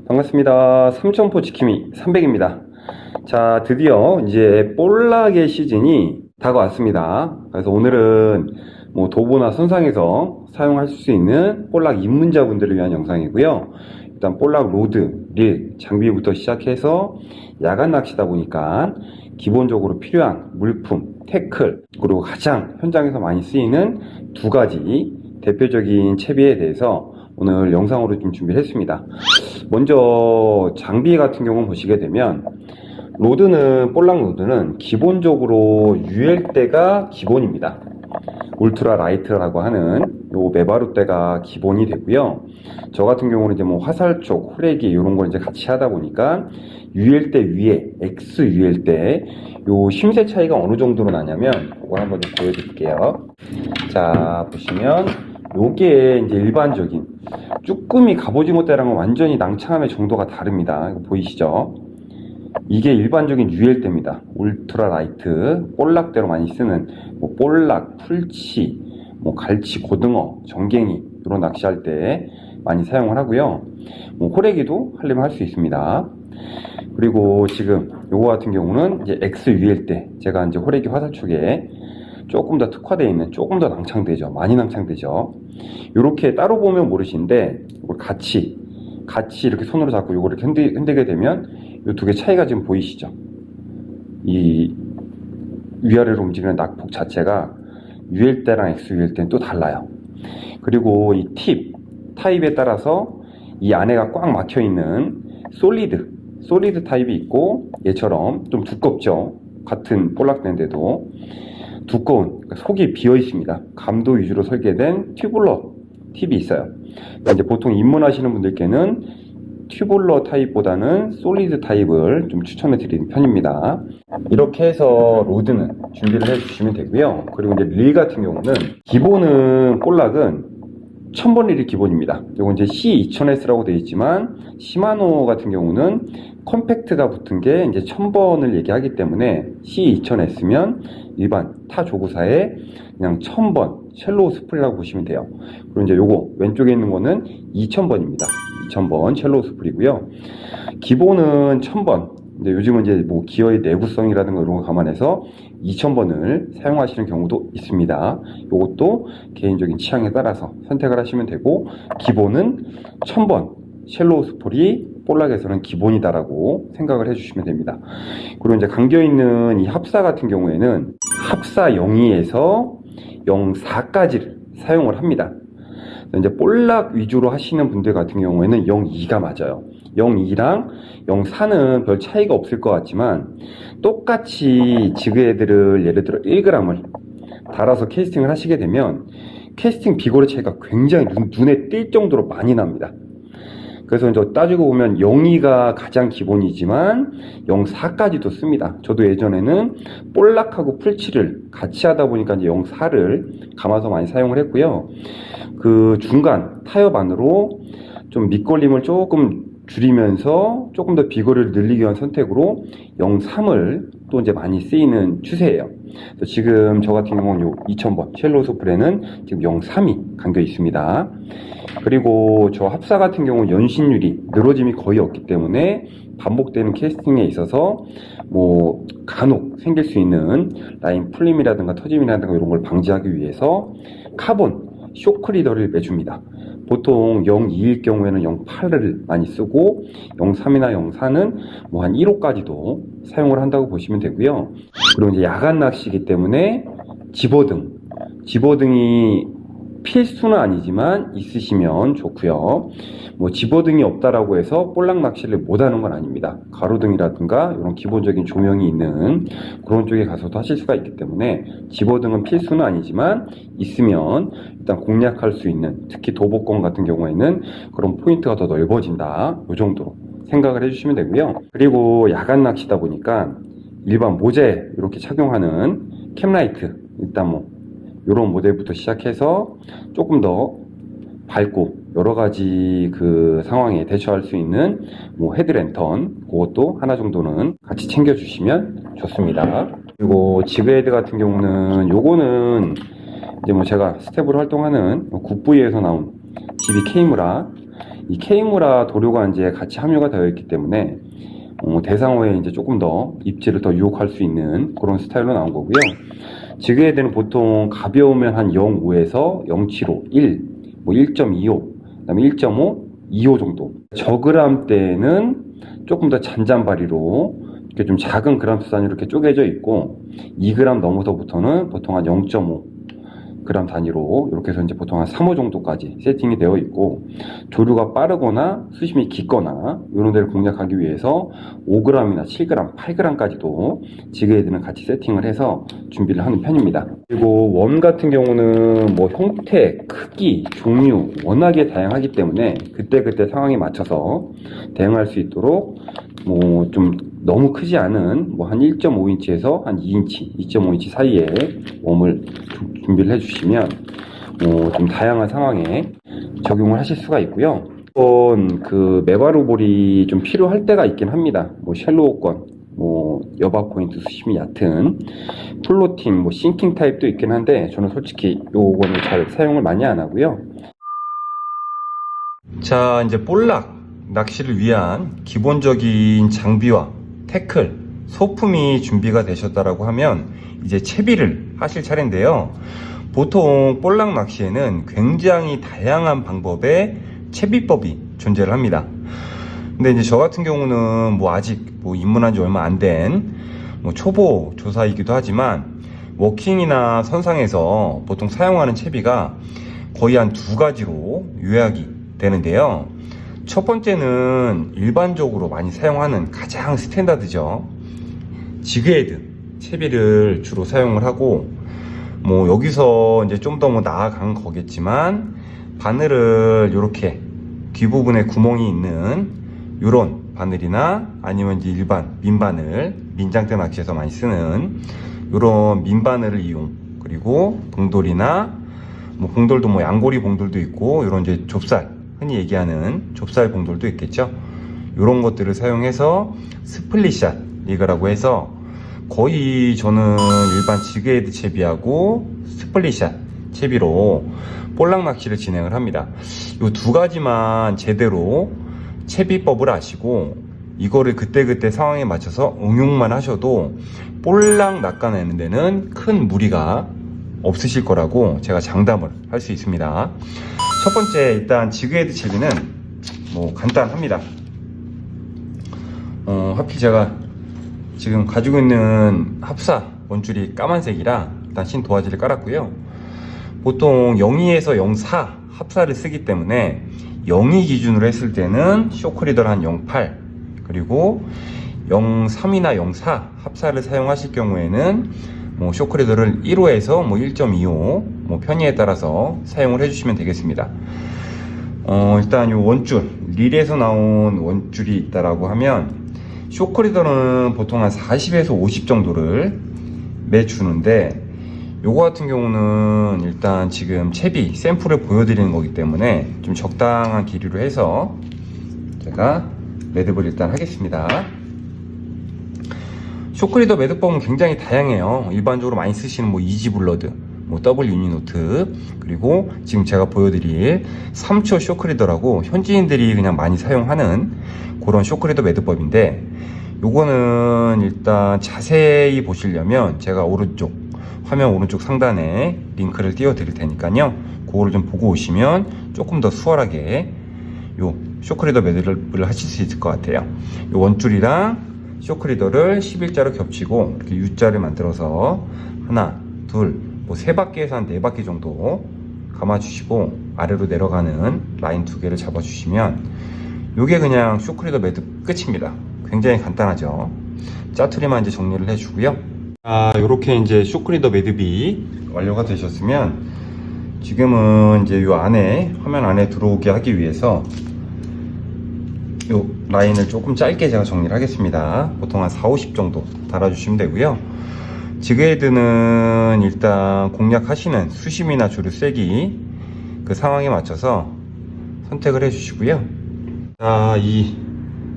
반갑습니다. 삼천포 지킴이 300입니다. 자, 드디어 이제 볼락의 시즌이 다가왔습니다. 그래서 오늘은 도보나 선상에서 사용할 수 있는 볼락 입문자분들을 위한 영상이고요. 일단 볼락 로드, 릴, 장비부터 시작해서 야간 낚시다 보니까 기본적으로 필요한 물품, 태클, 그리고 가장 현장에서 많이 쓰이는 두 가지 대표적인 채비에 대해서 오늘 영상으로 좀 준비를 했습니다. 먼저 장비 같은 경우 보시게 되면 로드는 볼락 로드는 기본적으로 UL대가 기본입니다. 울트라 라이트라고 하는 요 메바루대가 기본이 되고요. 저 같은 경우는 이제 화살 쪽, 호래기 이런 걸 이제 같이 하다 보니까 UL대 위에 X UL대 요 심세 차이가 어느 정도로 나냐면 이걸 한번 좀 보여드릴게요. 자, 보시면 요게 이제 일반적인 쭈꾸미 갑오징어 대랑은 완전히 낭창함의 정도가 다릅니다. 이거 보이시죠? 이게 일반적인 UL대입니다. 울트라 라이트, 볼락대로 많이 쓰는 볼락, 풀치, 갈치, 고등어, 정갱이 이런 낚시할 때 많이 사용을 하고요. 호래기도 하려면 할 수 있습니다. 그리고 지금 요거 같은 경우는 이제 X UL대, 제가 이제 호래기 화살 쪽에 조금 더 특화되어 있는, 조금 더 낭창되죠. 많이 낭창되죠. 이렇게 따로 보면 모르시는데 이걸 같이 이렇게 손으로 잡고 요거를 흔들게 되면 이 두 개 차이가 지금 보이시죠? 이 위아래로 움직이는 낙폭 자체가 UL대랑 XUL대는 또 달라요. 그리고 이 타입에 따라서 이 안에가 꽉 막혀 있는 솔리드 타입이 있고, 얘처럼 좀 두껍죠. 같은 볼락대인데도 두꺼운, 속이 비어 있습니다. 감도 위주로 설계된 튜블러 팁이 있어요. 이제 보통 입문하시는 분들께는 튜블러 타입보다는 솔리드 타입을 좀 추천해 드리는 편입니다. 이렇게 해서 로드는 준비를 해 주시면 되고요. 그리고 이제 릴 같은 경우는 기본은 볼락은 1000번 릴이 기본입니다. 이건 이제 C2000S라고 되어 있지만 시마노 같은 경우는 컴팩트가 붙은 게 이제 1000번을 얘기하기 때문에 C2000S면 일반 타 조구사에 그냥 1000번 쉘로우 스프리라고 보시면 돼요. 그리고 이제 요거 왼쪽에 있는 거는 2000번입니다. 2000번 쉘로우 스프리고요. 기본은 1000번. 근데 요즘은 이제 기어의 내구성이라든가 이런 거 감안해서 2000번을 사용하시는 경우도 있습니다. 요것도 개인적인 취향에 따라서 선택을 하시면 되고, 기본은 1000번 쉘로우 스프리 볼락에서는 기본이다라고 생각을 해주시면 됩니다. 그리고 이제 감겨있는 이 합사 같은 경우에는 합사 02에서 04까지를 사용을 합니다. 이제 볼락 위주로 하시는 분들 같은 경우에는 02가 맞아요. 02랑 04는 별 차이가 없을 것 같지만 똑같이 지그헤드를 예를 들어 1g을 달아서 캐스팅을 하시게 되면 캐스팅 비거리 차이가 굉장히 눈에 띌 정도로 많이 납니다. 그래서 이제 따지고 보면 02가 가장 기본이지만 04까지도 씁니다. 저도 예전에는 볼락하고 풀치를 같이 하다 보니까 이제 04를 감아서 많이 사용을 했고요. 그 중간 타협 안으로 좀 밑걸림을 조금 줄이면서 조금 더 비거리를 늘리기 위한 선택으로 03을 또 이제 많이 쓰이는 추세예요. 지금 저 같은 경우는 요 2000번 쉘로우 스프레는 지금 03이 감겨 있습니다. 그리고 저 합사 같은 경우는 연신율이 늘어짐이 거의 없기 때문에 반복되는 캐스팅에 있어서 간혹 생길 수 있는 라인 풀림이라든가 터짐이라든가 이런 걸 방지하기 위해서 카본 쇼크 리더를 매줍니다. 보통 02일 경우에는 08을 많이 쓰고 03이나 04는 한 1호까지도 사용을 한다고 보시면 되고요. 그리고 이제 야간 낚시이기 때문에 집어등이 필수는 아니지만 있으시면 좋고요. 집어등이 없다라고 해서 볼락 낚시를 못하는 건 아닙니다. 가로등이라든가 이런 기본적인 조명이 있는 그런 쪽에 가서도 하실 수가 있기 때문에 집어등은 필수는 아니지만 있으면 일단 공략할 수 있는, 특히 도보권 같은 경우에는 그런 포인트가 더 넓어진다, 이 정도로 생각을 해주시면 되고요. 그리고 야간 낚시다 보니까 일반 모자에 이렇게 착용하는 캠라이트, 일단 이런 모델부터 시작해서 조금 더 밝고 여러 가지 그 상황에 대처할 수 있는 헤드랜턴, 그것도 하나 정도는 같이 챙겨주시면 좋습니다. 그리고 지그헤드 같은 경우는 요거는 이제 제가 스텝으로 활동하는 굿브이에서 나온 GB K무라 이 K무라 도료가 같이 함유가 되어 있기 때문에 대상어에 이제 조금 더 입질을 더 유혹할 수 있는 그런 스타일로 나온 거고요. 지그헤드는 보통 가벼우면 한 0.5에서 0.75, 1, 뭐 1.25, 그다음에 1.5, 2호 정도. 저그람 때는 조금 더 잔잔바리로 이렇게 좀 작은 그람 수단이 이렇게 쪼개져 있고 2g 넘어서부터는 보통 한 0.5g 단위로 이렇게 해서 이제 보통 한 3호 정도까지 세팅이 되어 있고 조류가 빠르거나 수심이 깊거나 이런 데를 공략하기 위해서 5g이나 7g, 8g까지도 지그헤드는 같이 세팅을 해서 준비를 하는 편입니다. 그리고 웜 같은 경우는 뭐 형태, 크기, 종류 워낙에 다양하기 때문에 그때그때 상황에 맞춰서 대응할 수 있도록 뭐 좀 너무 크지 않은 뭐 한 1.5인치에서 한 2인치, 2.5인치 사이에 웜을 준비를 해주시면 좀 다양한 상황에 적용을 하실 수가 있고요. 그 메바루볼이 좀 필요할 때가 있긴 합니다. 뭐 쉘로우권, 뭐 여바 포인트 수심이 얕은 플로팅, 뭐 싱킹 타입도 있긴 한데 저는 솔직히 요거는 잘 사용을 많이 안 하고요. 자, 이제 볼락 낚시를 위한 기본적인 장비와 태클, 소품이 준비가 되셨다라고 하면 이제 채비를 하실 차례인데요. 보통 볼락 낚시에는 굉장히 다양한 방법의 채비법이 존재를 합니다. 근데 이제 저 같은 경우는 뭐 아직 뭐 입문한 지 얼마 안 된 뭐 초보 조사이기도 하지만 워킹이나 선상에서 보통 사용하는 채비가 거의 한 두 가지로 요약이 되는데요. 첫 번째는 일반적으로 많이 사용하는 가장 스탠다드죠. 지그헤드 채비를 주로 사용을 하고 뭐 여기서 이제 좀 더 뭐 나아간 거겠지만 바늘을 이렇게 귀 부분에 구멍이 있는 요런 바늘이나 아니면 이제 일반 민바늘, 민장대 낚시에서 많이 쓰는 요런 민바늘을 이용, 그리고 봉돌이나 뭐 봉돌도 뭐 양고리 봉돌도 있고 요런 이제 좁쌀, 흔히 얘기하는 좁쌀 봉돌도 있겠죠. 요런 것들을 사용해서 스플릿샷 리그라고 해서 거의 저는 일반 지그헤드 채비하고 스플릿샷 채비로 볼락 낚시를 진행을 합니다. 요 두 가지만 제대로 채비법을 아시고 이거를 그때그때 상황에 맞춰서 응용만 하셔도 볼락 낚아내는 데는 큰 무리가 없으실 거라고 제가 장담을 할 수 있습니다. 첫 번째, 일단 지그헤드 채비는 뭐 간단합니다. 하필 제가 지금 가지고 있는 합사 원줄이 까만색이라 일단 신 도화지를 깔았고요. 보통 02에서 04 합사를 쓰기 때문에 02 기준으로 했을 때는 쇼크리더를 한 08, 그리고 03이나 04 합사를 사용하실 경우에는 뭐 쇼크리더를 1호에서 뭐 1.25 뭐 편의에 따라서 사용을 해주시면 되겠습니다. 일단 요 원줄, 릴에서 나온 원줄이 있다라고 하면 쇼크리더는 보통 한 40에서 50 정도를 매주는데 요거 같은 경우는 일단 지금 채비 샘플을 보여드리는 거기 때문에 좀 적당한 길이로 해서 제가 매듭을 일단 하겠습니다. 쇼크리더 매듭법은 굉장히 다양해요. 일반적으로 많이 쓰시는 뭐 이지블러드, 뭐 더블 유니노트, 그리고 지금 제가 보여드릴 3초 쇼크리더라고 현지인들이 그냥 많이 사용하는 그런 쇼크리더 매듭법인데, 요거는 일단 자세히 보시려면 제가 화면 오른쪽 상단에 링크를 띄워 드릴 테니까요. 그거를 좀 보고 오시면 조금 더 수월하게 요 쇼크리더 매듭을 하실 수 있을 것 같아요. 요 원줄이랑 쇼크리더를 11자로 겹치고 이렇게 U자를 만들어서 하나, 둘, 뭐 3바퀴에서 한 4바퀴 정도 감아주시고 아래로 내려가는 라인 2개를 잡아주시면 요게 그냥 쇼크리더 매듭 끝입니다. 굉장히 간단하죠. 짜투리만 이제 정리를 해주고요. 요렇게 이제 쇼크리더 매듭이 완료가 되셨으면 지금은 이제 요 안에, 화면 안에 들어오게 하기 위해서 요 라인을 조금 짧게 제가 정리를 하겠습니다. 보통 한 4-50 정도 달아주시면 되고요. 지그헤드는 일단 공략하시는 수심이나 조류 세기 그 상황에 맞춰서 선택을 해주시고요. 자, 이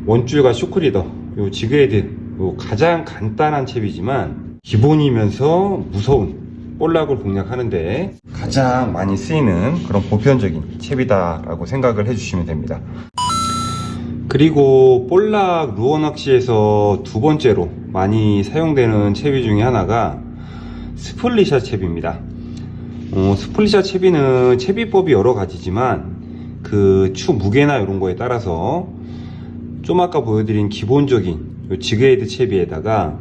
원줄과 쇼크리더, 요 지그헤드, 요 가장 간단한 채비지만 기본이면서 무서운 볼락을 공략하는데 가장 많이 쓰이는 그런 보편적인 채비다라고 생각을 해주시면 됩니다. 그리고 볼락 루어 낚시에서 두 번째로 많이 사용되는 채비 중에 하나가 스플릿샷 채비입니다. 스플릿샷 채비는 채비법이 여러 가지지만 그 추 무게나 이런 거에 따라서 좀 아까 보여드린 기본적인 요 지그헤드 채비에다가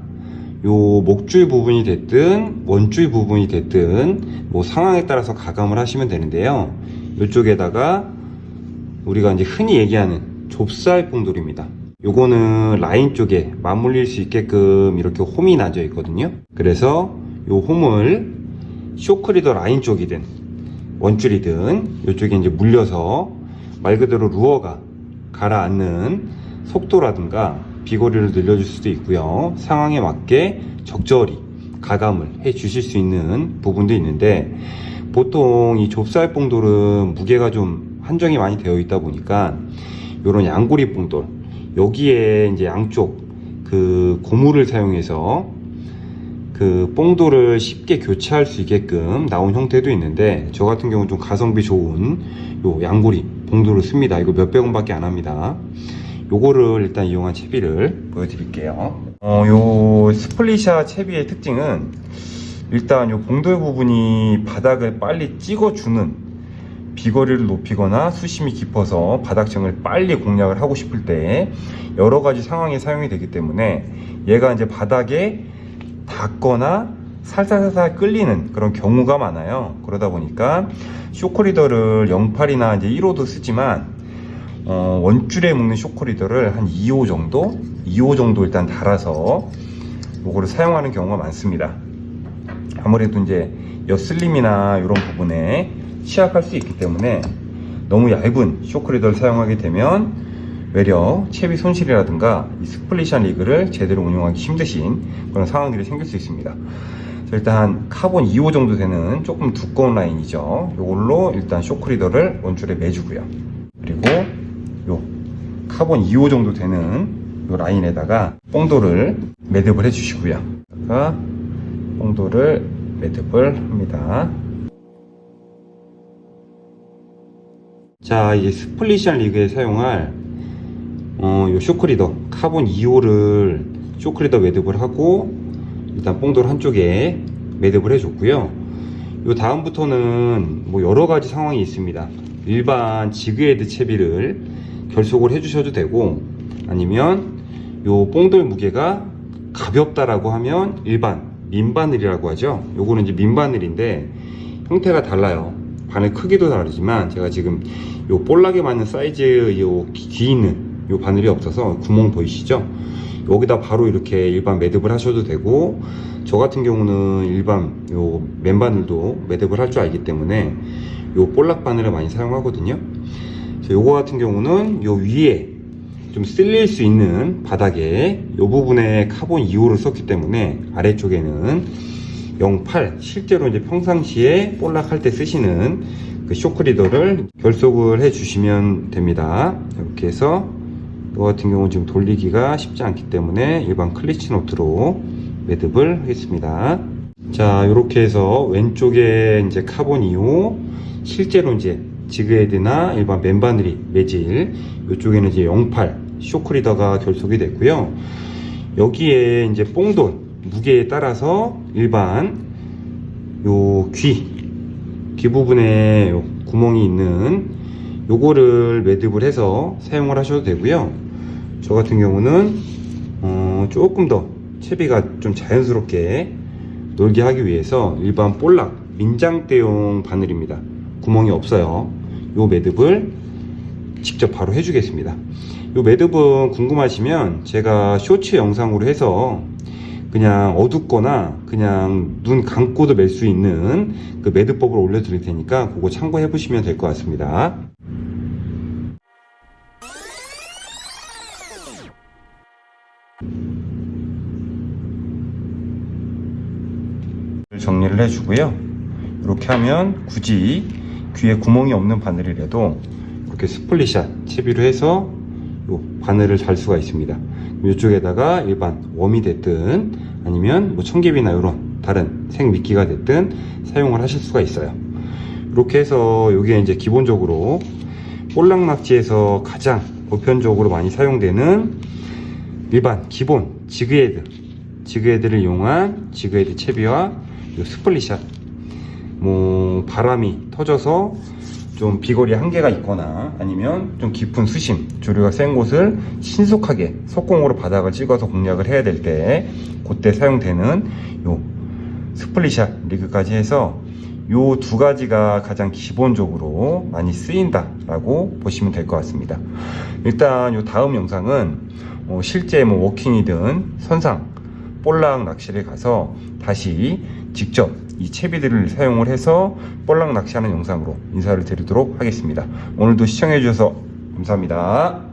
요 목줄 부분이 됐든 원줄 부분이 됐든 뭐 상황에 따라서 가감을 하시면 되는데요. 이쪽에다가 우리가 이제 흔히 얘기하는 좁쌀 뽕돌입니다. 요거는 라인 쪽에 맞물릴 수 있게끔 이렇게 홈이 나져 있거든요. 그래서 요 홈을 쇼크리더 라인 쪽이든 원줄이든 이쪽에 이제 물려서 말 그대로 루어가 가라앉는 속도라든가 비거리를 늘려줄 수도 있고요. 상황에 맞게 적절히 가감을 해 주실 수 있는 부분도 있는데, 보통 이 좁쌀 뽕돌은 무게가 좀 한정이 많이 되어 있다 보니까 요런 양고리 뽕돌, 여기에 이제 양쪽 그 고무를 사용해서 그 뽕돌을 쉽게 교체할 수 있게끔 나온 형태도 있는데, 저 같은 경우는 좀 가성비 좋은 요 양고리 뽕돌을 씁니다. 이거 몇백 원밖에 안 합니다. 요거를 일단 이용한 채비를 보여드릴게요. 요 스플릿샷 채비의 특징은 일단 요 봉돌 부분이 바닥을 빨리 찍어주는, 비거리를 높이거나 수심이 깊어서 바닥층을 빨리 공략을 하고 싶을 때 여러 가지 상황에 사용이 되기 때문에 얘가 이제 바닥에 닿거나 살살살살 끌리는 그런 경우가 많아요. 그러다 보니까 쇼크리더를 08이나 이제 1호도 쓰지만 원줄에 묶는 쇼크리더를 한 2호 정도 일단 달아서 요거를 사용하는 경우가 많습니다. 아무래도 이제 엿슬림이나 이런 부분에 취약할 수 있기 때문에 너무 얇은 쇼크리더를 사용하게 되면 외려 채비 손실이라든가 이 스플릿샷 리그를 제대로 운용하기 힘드신 그런 상황들이 생길 수 있습니다. 일단 카본 2호 정도 되는 조금 두꺼운 라인이죠. 이걸로 일단 쇼크리더를 원줄에 매주고요. 그리고 요 카본 2호 정도 되는 요 라인에다가 뽕돌을 매듭을 해 주시고요. 뽕돌을 매듭을 합니다. 자, 이제 스플릿샷 리그에 사용할 요 쇼크리더 카본 2호를 쇼크리더 매듭을 하고 일단 뽕돌 한쪽에 매듭을 해줬고요. 요 다음부터는 뭐 여러 가지 상황이 있습니다. 일반 지그헤드 채비를 결속을 해주셔도 되고, 아니면 요 뽕돌 무게가 가볍다라고 하면 일반 민바늘이라고 하죠. 요거는 이제 민바늘인데 형태가 달라요. 바늘 크기도 다르지만 제가 지금 요 볼락에 맞는 사이즈 요 귀 있는 요 바늘이 없어서 구멍 보이시죠? 여기다 바로 이렇게 일반 매듭을 하셔도 되고, 저 같은 경우는 일반 요 맨바늘도 매듭을 할 줄 알기 때문에 요 볼락 바늘을 많이 사용하거든요. 그래서 요거 같은 경우는 요 위에 좀 쓸릴 수 있는 바닥에 요 부분에 카본 2호를 썼기 때문에 아래쪽에는 08, 실제로 이제 평상시에 볼락 할 때 쓰시는 그 쇼크리더를 결속을 해 주시면 됩니다. 이렇게 해서 이 같은 경우는 지금 돌리기가 쉽지 않기 때문에 일반 클리치 노트로 매듭을 하겠습니다. 자, 이렇게 해서 왼쪽에 이제 카본 2호, 실제로 이제 지그헤드나 일반 맨바늘이 매질, 이쪽에는 이제 08 쇼크리더가 결속이 됐고요. 여기에 이제 뽕돌 무게에 따라서 일반 요 귀 부분에 요 구멍이 있는 요거를 매듭을 해서 사용을 하셔도 되고요. 저 같은 경우는 조금 더 채비가 좀 자연스럽게 놀게 하기 위해서 일반 볼락 민장대용 바늘입니다. 구멍이 없어요. 요 매듭을 직접 바로 해주겠습니다. 요 매듭은 궁금하시면 제가 쇼츠 영상으로 해서 그냥 어둡거나 그냥 눈 감고도 맬 수 있는 그 매듭법을 올려드릴 테니까 그거 참고해 보시면 될 것 같습니다. 정리를 해주고요. 이렇게 하면 굳이 귀에 구멍이 없는 바늘이라도 이렇게 스플릿샷 채비로 해서 요 바늘을 달 수가 있습니다. 이쪽에다가 일반 웜이 됐든 아니면 뭐 청개비나 이런 다른 생미끼가 됐든 사용을 하실 수가 있어요. 이렇게 해서 이게 이제 기본적으로 볼락 낚시에서 가장 보편적으로 많이 사용되는 일반 기본 지그헤드를 이용한 지그헤드 채비와 요 스플릿샷, 뭐 바람이 터져서 좀 비거리 한계가 있거나 아니면 좀 깊은 수심, 조류가 센 곳을 신속하게 속공으로 바닥을 찍어서 공략을 해야 될 때 그때 사용되는 요 스플릿샷 리그까지 해서 요 두 가지가 가장 기본적으로 많이 쓰인다 라고 보시면 될 것 같습니다. 일단 요 다음 영상은 실제 뭐 워킹이든 선상, 볼락 낚시를 가서 다시 직접 이 채비들을 사용을 해서 볼락 낚시하는 영상으로 인사를 드리도록 하겠습니다. 오늘도 시청해 주셔서 감사합니다.